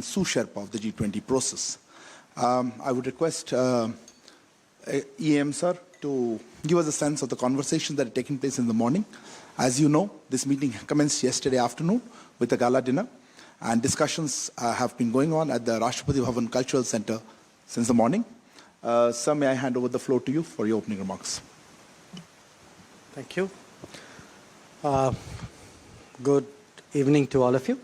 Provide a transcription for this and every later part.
sous Sherpa of the G20 process. I would request EM sir to give us a sense of the conversation that had taken place in the morning. As you know, this meeting commenced yesterday afternoon with a gala dinner, and discussions have been going on at the Rashtrapati Bhavan Cultural Center since the morning. Sir, may I hand over the floor to you for your opening remarks. Thank you. Good evening to all of you.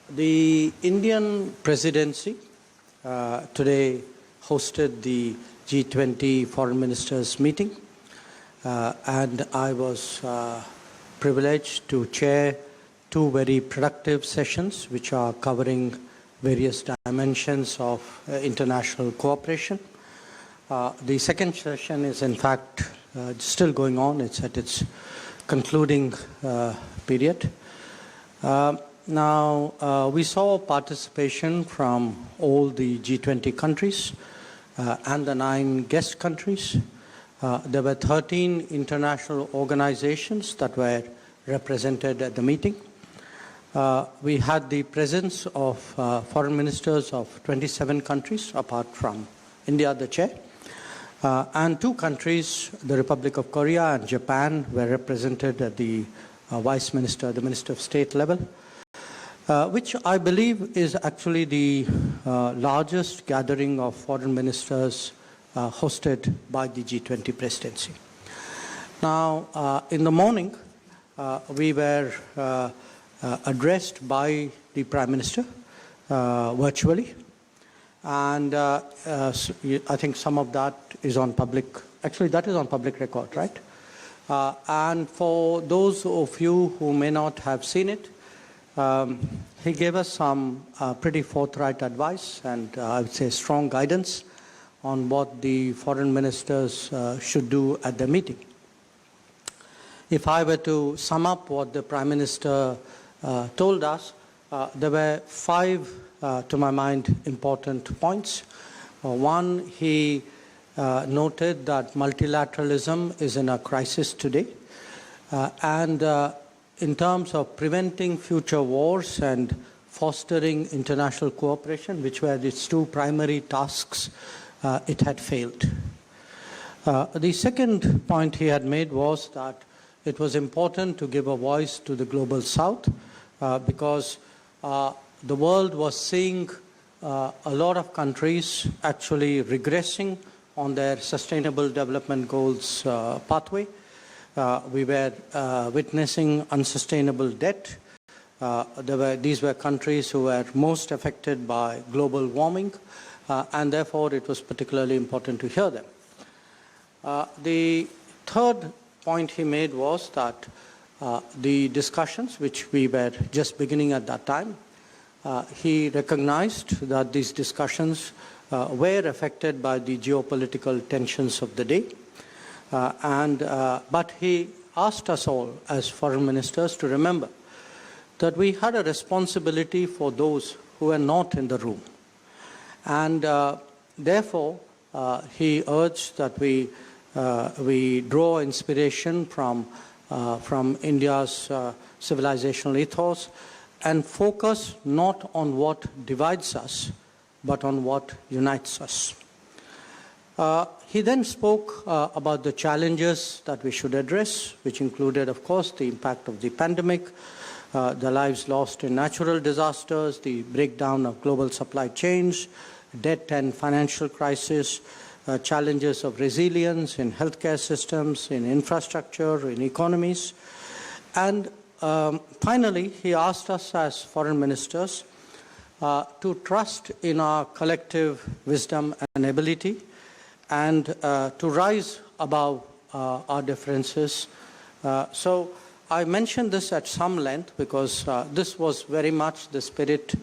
The Indian presidency today hosted the G20 Foreign Ministers Meeting, and I was privileged to chair two very productive sessions which are covering various dimensions of international cooperation. The second session is in fact still going on. It's at its concluding period. Now, we saw participation from all the G20 countries and the 9 guest countries. There were 13 international organizations that were represented at the meeting. We had the presence of foreign ministers of 27 countries, apart from India, the chair. And 2 countries, the Republic of Korea and Japan, were represented at the Vice Minister, the Minister of State level. Which I believe is actually the largest gathering of foreign ministers hosted by the G20 presidency. Now, in the morning, we were addressed by the Prime Minister virtually, and I think some of that is on public, actually that is on public record, right? And for those of you who may not have seen it, he gave us some pretty forthright advice and I would say strong guidance on what the foreign ministers should do at the meeting. If I were to sum up what the Prime Minister told us, there were 5, to my mind, important points. One, he noted that multilateralism is in a crisis today, and in terms of preventing future wars and fostering international cooperation, which were its 2 primary tasks, it had failed. The second point he had made was that it was important to give a voice to the global south because the world was seeing a lot of countries actually regressing on their sustainable development goals pathway. We were witnessing unsustainable debt. These were countries who were most affected by global warming, and therefore it was particularly important to hear them. The third point he made was that the discussions, which we were just beginning at that time, he recognized that these discussions were affected by the geopolitical tensions of the day. But he asked us all as foreign ministers to remember that we had a responsibility for those who were not in the room. And therefore, he urged that we draw inspiration from India's civilizational ethos and focus not on what divides us, but on what unites us. He then spoke about the challenges that we should address, which included, of course, the impact of the pandemic, the lives lost in natural disasters, the breakdown of global supply chains, debt and financial crisis, challenges of resilience in healthcare systems, in infrastructure, in economies. And finally, he asked us as foreign ministers to trust in our collective wisdom and ability, and to rise above our differences. So I mentioned this at some length because this was very much the spirit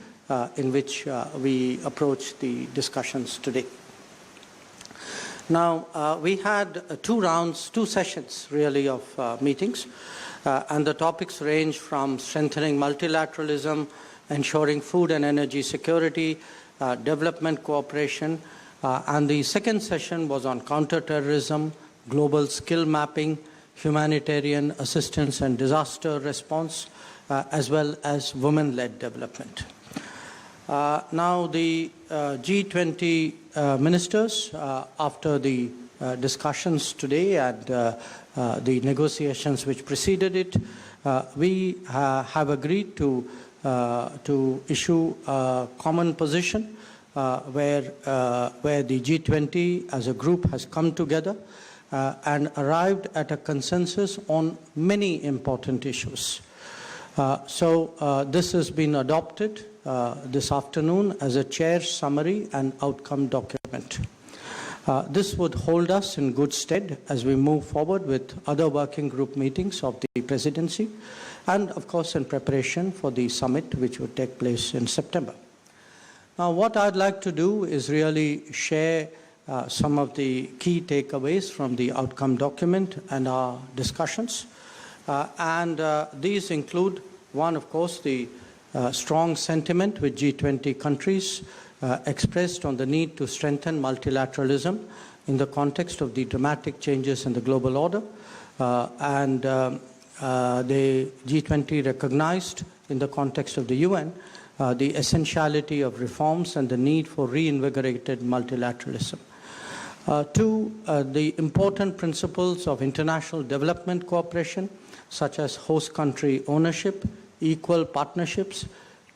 in which we approached the discussions today. Now, we had 2 sessions really of meetings, and the topics range from strengthening multilateralism, ensuring food and energy security, development cooperation, and the second session was on counter-terrorism, global skill mapping, humanitarian assistance and disaster response, as well as women-led development. Now, the G20 ministers, after the discussions today and the negotiations which preceded it, we have agreed to issue a common position where the G20 as a group has come together and arrived at a consensus on many important issues. So this has been adopted this afternoon as a chair's summary and outcome document. This would hold us in good stead as we move forward with other working group meetings of the presidency and, of course, in preparation for the summit which would take place in September. Now, what I'd like to do is really share some of the key takeaways from the outcome document and our discussions. These include, one, of course, the strong sentiment with G20 countries expressed on the need to strengthen multilateralism in the context of the dramatic changes in the global order. The G20 recognized in the context of the UN the essentiality of reforms and the need for reinvigorated multilateralism. Two, the important principles of international development cooperation, such as host country ownership, equal partnerships,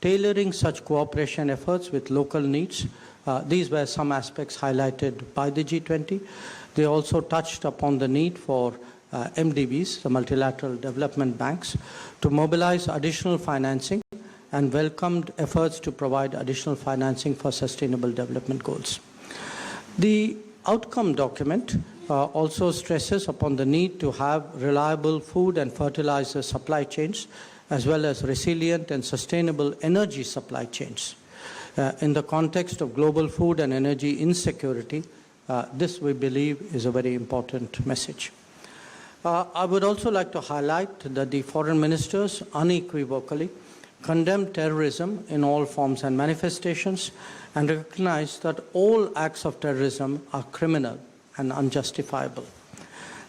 tailoring such cooperation efforts with local needs. These were some aspects highlighted by the G20. They also touched upon the need for MDBs, the multilateral development banks, to mobilize additional financing and welcomed efforts to provide additional financing for sustainable development goals. The outcome document also stresses upon the need to have reliable food and fertilizer supply chains, as well as resilient and sustainable energy supply chains. In the context of global food and energy insecurity, this, we believe, is a very important message. I would also like to highlight that the foreign ministers unequivocally condemn terrorism in all forms and manifestations and recognize that all acts of terrorism are criminal and unjustifiable.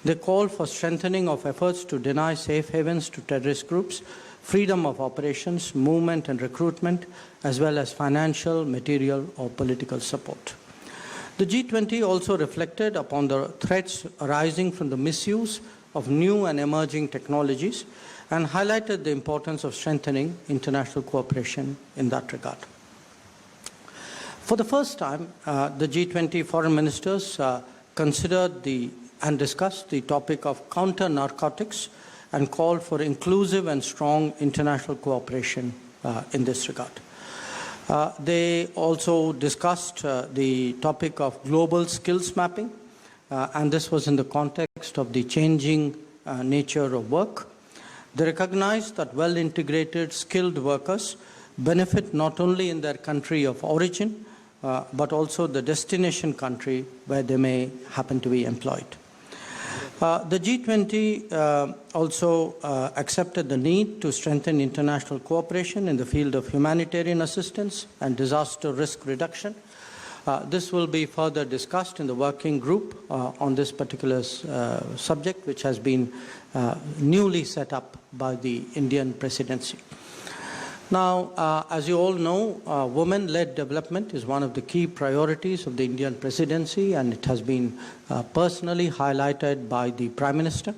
They call for strengthening of efforts to deny safe havens to terrorist groups, freedom of operations, movement and recruitment, as well as financial, material or political support. The G20 also reflected upon the threats arising from the misuse of new and emerging technologies and highlighted the importance of strengthening international cooperation in that regard. For the first time, the G20 foreign ministers considered and discussed the topic of counter-narcotics and called for inclusive and strong international cooperation in this regard. They also discussed the topic of global skills mapping, and this was in the context of the changing nature of work. They recognized that well-integrated, skilled workers benefit not only in their country of origin, but also the destination country where they may happen to be employed. The G20 also accepted the need to strengthen international cooperation in the field of humanitarian assistance and disaster risk reduction. This will be further discussed in the working group on this particular subject, which has been newly set up by the Indian presidency. Now, as you all know, women-led development is one of the key priorities of the Indian presidency, and it has been personally highlighted by the Prime Minister.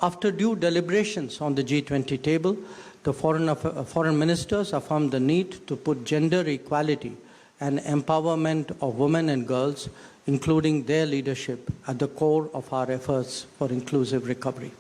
After due deliberations on the G20 table, the foreign ministers affirmed the need to put gender equality and empowerment of women and girls, including their leadership, at the core of our efforts for inclusive recovery.